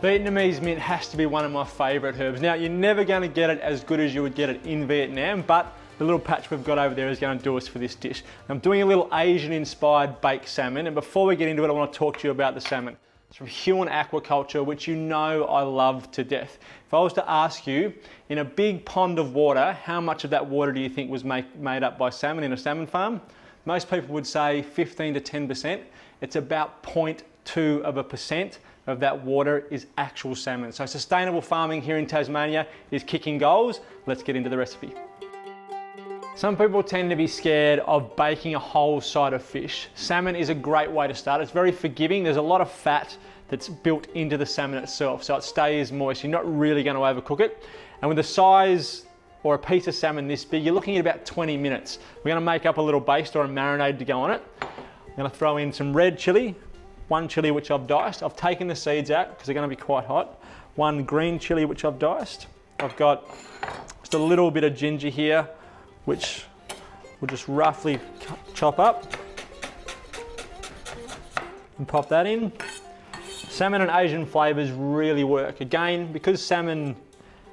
Vietnamese mint has to be one of my favourite herbs. Now, you're never going to get it as good as you would get it in Vietnam, but the little patch we've got over there is going to do us for this dish. I'm doing a little Asian-inspired baked salmon, and before we get into it, I want to talk to you about the salmon. It's from Huon Aquaculture, which you know I love to death. If I was to ask you, in a big pond of water, how much of that water do you think was made up by salmon in a salmon farm? Most people would say 15 to 10%. It's about 0.2% of that water is actual salmon. So sustainable farming here in Tasmania is kicking goals. Let's get into the recipe. Some people tend to be scared of baking a whole side of fish. Salmon is a great way to start. It's very forgiving. There's a lot of fat that's built into the salmon itself, so it stays moist. You're not really going to overcook it. And with a size or a piece of salmon this big, you're looking at about 20 minutes. We're going to make up a little baste or a marinade to go on it. I'm going to throw in some red chili, one chili which I've diced. I've taken the seeds out because they're going to be quite hot. One green chili which I've diced. I've got just a little bit of ginger here, which we'll just roughly chop up and pop that in. Salmon and Asian flavors really work. Again, because salmon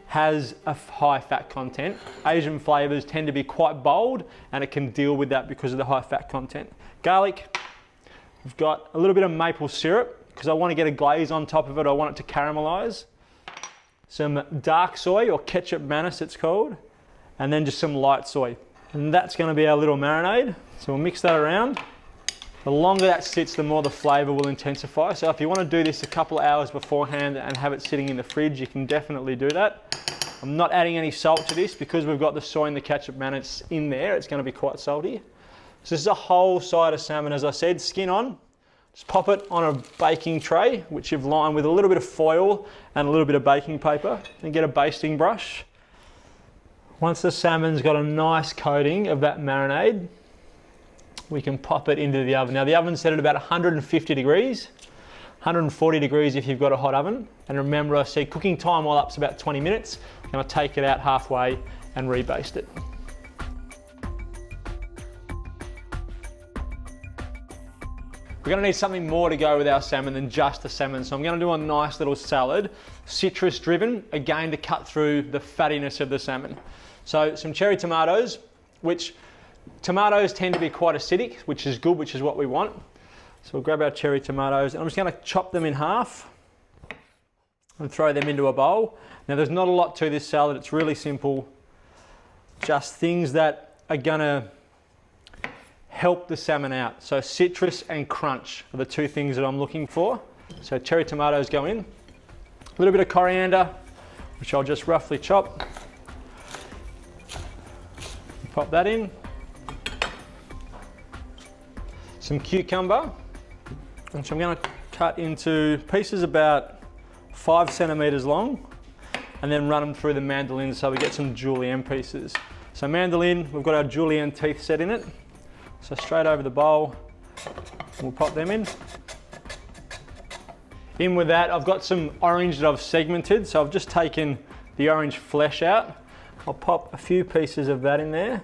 has a high fat content, Asian flavors tend to be quite bold, and it can deal with that because of the high fat content. Garlic, we've got a little bit of maple syrup because I want to get a glaze on top of it. I want it to caramelize. Some dark soy, or ketchup manis it's called, and then just some light soy. And that's going to be our little marinade. So we'll mix that around. The longer that sits, the more the flavour will intensify. So if you want to do this a couple of hours beforehand and have it sitting in the fridge, you can definitely do that. I'm not adding any salt to this because we've got the soy and the ketchup manis in there. It's going to be quite salty. So this is a whole side of salmon, as I said, skin on. Just pop it on a baking tray, which you've lined with a little bit of foil and a little bit of baking paper, and get a basting brush. Once the salmon's got a nice coating of that marinade, we can pop it into the oven. Now the oven's set at about 150 degrees, 140 degrees if you've got a hot oven. And remember, I said cooking time while up's about 20 minutes. I'm gonna take it out halfway and rebaste it. We're going to need something more to go with our salmon than just the salmon. So I'm going to do a nice little salad, citrus driven, again to cut through the fattiness of the salmon. So some cherry tomatoes, which tomatoes tend to be quite acidic, which is good, which is what we want. So we'll grab our cherry tomatoes, and I'm just going to chop them in half and throw them into a bowl. Now there's not a lot to this salad, it's really simple. Just things that are going to help the salmon out. So citrus and crunch are the two things that I'm looking for. So cherry tomatoes go in. A little bit of coriander, which I'll just roughly chop. Pop that in. Some cucumber, which I'm going to cut into pieces about 5 centimeters long, and then run them through the mandolin so we get some julienne pieces. So mandolin, we've got our julienne teeth set in it. So straight over the bowl, we'll pop them in. In with that, I've got some orange that I've segmented, so I've just taken the orange flesh out. I'll pop a few pieces of that in there.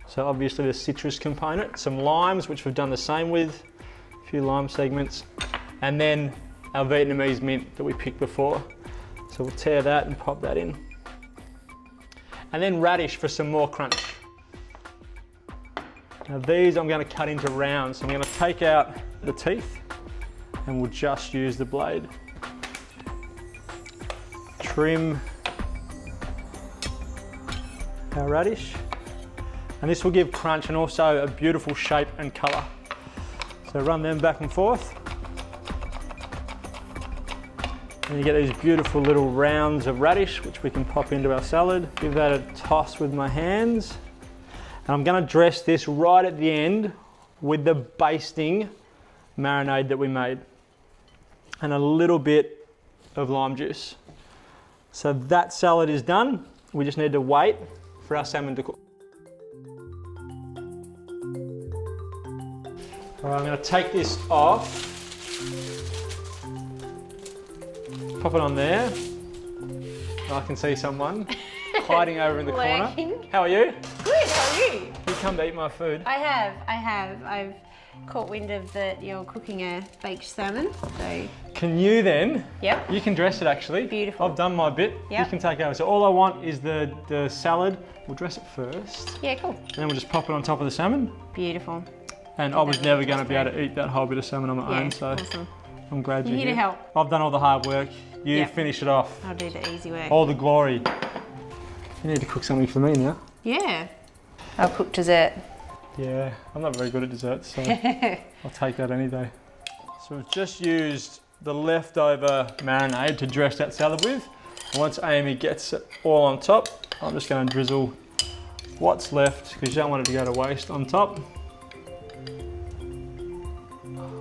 So obviously the citrus component, some limes, which we've done the same with, a few lime segments, and then our Vietnamese mint that we picked before. So we'll tear that and pop that in. And then radish for some more crunch. Now these I'm going to cut into rounds. So I'm going to take out the teeth and we'll just use the blade. Trim our radish. And this will give crunch and also a beautiful shape and colour. So run them back and forth. And you get these beautiful little rounds of radish, which we can pop into our salad. Give that a toss with my hands. And I'm going to dress this right at the end with the basting marinade that we made. And a little bit of lime juice. So that salad is done. We just need to wait for our salmon to cook. All right, I'm going to take this off. Pop it on there. I can see someone hiding over in the corner. How are you? Good, how are you? You come to eat my food. I have. caught wind of that you're cooking a baked salmon, so. Can you then? Yep. You can dress it actually. Beautiful. I've done my bit. Yep. You can take over. So all I want is the salad. We'll dress it first. Yeah, cool. And then we'll just pop it on top of the salmon. Beautiful. And I was never going to be able to eat that whole bit of salmon on my own, so awesome. I'm glad you're here here. to help. I've done all the hard work. You Yep. finish it off. I'll do the easy work. All the glory. You need to cook something for me now. Yeah. I'll cook dessert. Yeah, I'm not very good at desserts, so I'll take that any day. So we've just used the leftover marinade to dress that salad with. Once Amy gets it all on top, I'm just going to drizzle what's left because you don't want it to go to waste on top.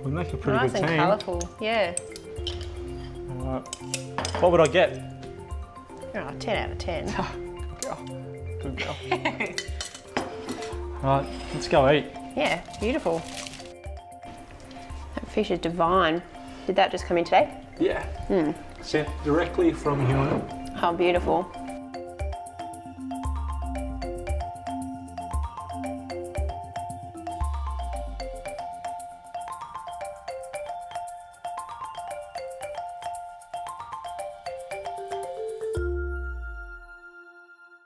We make a pretty Nice good and team. colourful, yeah. All right. What would I get? Oh, 10 out of 10. Good girl. Good girl. All right, let's go eat. Yeah, beautiful. That fish is divine. Did that just come in today? Yeah. Sent directly from here. Oh, beautiful.